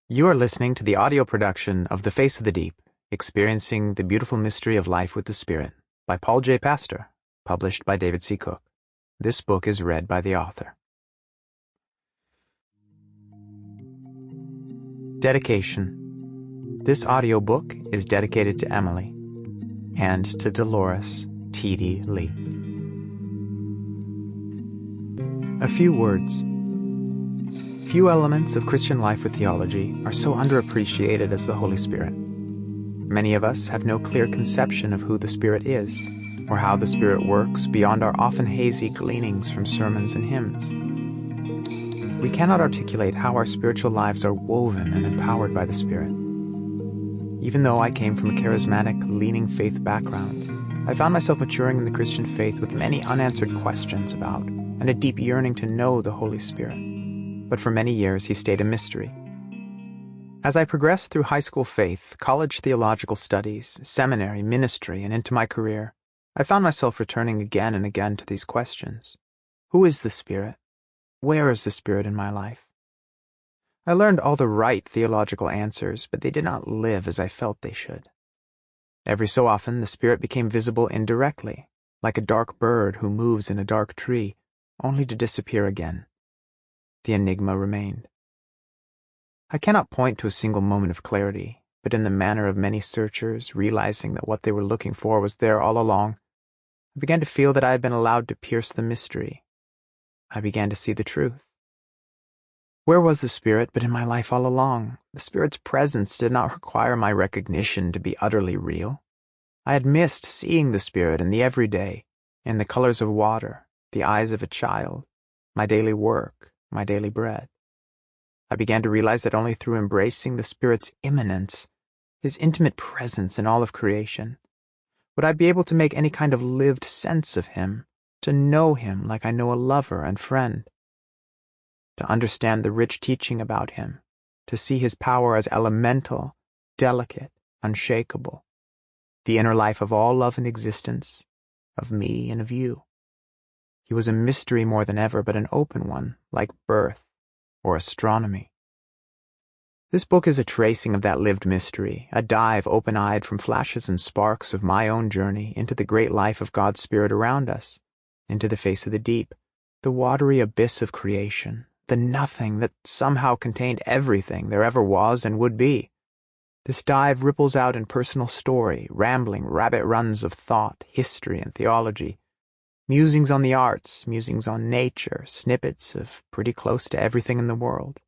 You are listening to the audio production of The Face of the Deep, Experiencing the Beautiful Mystery of Life with the Spirit, by Paul J. Pastor, published by David C. Cook. This book is read by the author. Dedication. This audiobook is dedicated to Emily and to Dolores T.D. Lee. A few words. Few elements of Christian life with theology are so underappreciated as the Holy Spirit. Many of us have no clear conception of who the Spirit is, or how the Spirit works beyond our often hazy gleanings from sermons and hymns. We cannot articulate how our spiritual lives are woven and empowered by the Spirit. Even though I came from a charismatic, leaning faith background, I found myself maturing in the Christian faith with many unanswered questions about, and a deep yearning to know the Holy Spirit. But for many years he stayed a mystery. As I progressed through high school faith, college theological studies, seminary, ministry, and into my career, I found myself returning again and again to these questions. Who is the Spirit? Where is the Spirit in my life? I learned all the right theological answers, but they did not live as I felt they should. Every so often, the Spirit became visible indirectly, like a dark bird who moves in a dark tree, only to disappear again. The enigma remained. I cannot point to a single moment of clarity, but in the manner of many searchers, realizing that what they were looking for was there all along, I began to feel that I had been allowed to pierce the mystery. I began to see the truth. Where was the Spirit but in my life all along? The Spirit's presence did not require my recognition to be utterly real. I had missed seeing the Spirit in the everyday, in the colors of water, the eyes of a child, my daily work, my daily bread. I began to realize that only through embracing the Spirit's immanence, his intimate presence in all of creation, would I be able to make any kind of lived sense of him, to know him like I know a lover and friend, to understand the rich teaching about him, to see his power as elemental, delicate, unshakable, the inner life of all love and existence, of me and of you. He was a mystery more than ever, but an open one, like birth or astronomy. This book is a tracing of that lived mystery, a dive open-eyed from flashes and sparks of my own journey into the great life of God's Spirit around us, into the face of the deep, the watery abyss of creation, the nothing that somehow contained everything there ever was and would be. This dive ripples out in personal story, rambling rabbit runs of thought, history, and theology, musings on the arts, musings on nature, snippets of pretty close to everything in the world,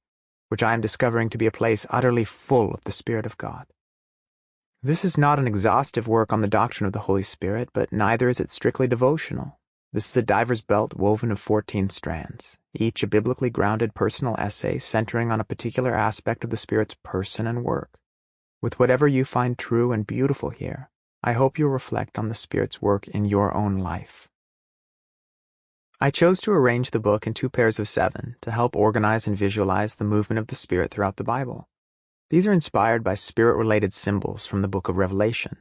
which I am discovering to be a place utterly full of the Spirit of God. This is not an exhaustive work on the doctrine of the Holy Spirit, but neither is it strictly devotional. This is a diver's belt woven of 14 strands, each a biblically grounded personal essay centering on a particular aspect of the Spirit's person and work. With whatever you find true and beautiful here, I hope you'll reflect on the Spirit's work in your own life. I chose to arrange the book in 2 pairs of 7 to help organize and visualize the movement of the Spirit throughout the Bible. These are inspired by Spirit-related symbols from the book of Revelation.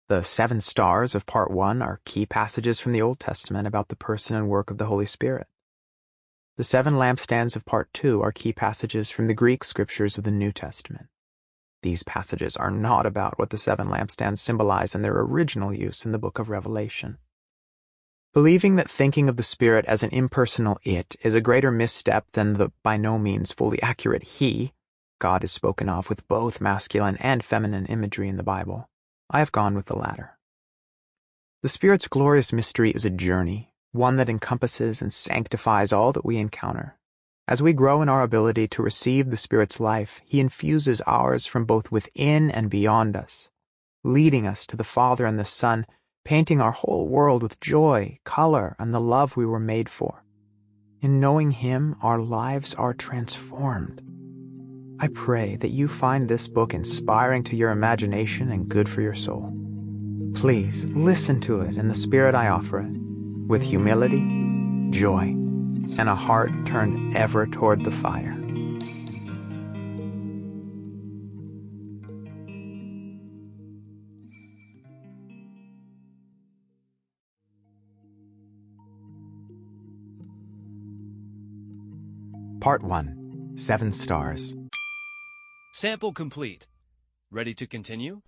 The 7 stars of Part 1 are key passages from the Old Testament about the person and work of the Holy Spirit. The 7 lampstands of Part 2 are key passages from the Greek scriptures of the New Testament. These passages are not about what the 7 lampstands symbolize in their original use in the book of Revelation. Believing that thinking of the Spirit as an impersonal it is a greater misstep than the by no means fully accurate he, God is spoken of with both masculine and feminine imagery in the Bible, I have gone with the latter. The Spirit's glorious mystery is a journey, one that encompasses and sanctifies all that we encounter. As we grow in our ability to receive the Spirit's life, he infuses ours from both within and beyond us, leading us to the Father and the Son, painting our whole world with joy, color, and the love we were made for. In knowing him, our lives are transformed. I pray that you find this book inspiring to your imagination and good for your soul. Please listen to it in the spirit I offer it, with humility, joy, and a heart turned ever toward the fire. Part 1. 7 Stars. Sample complete. Ready to continue?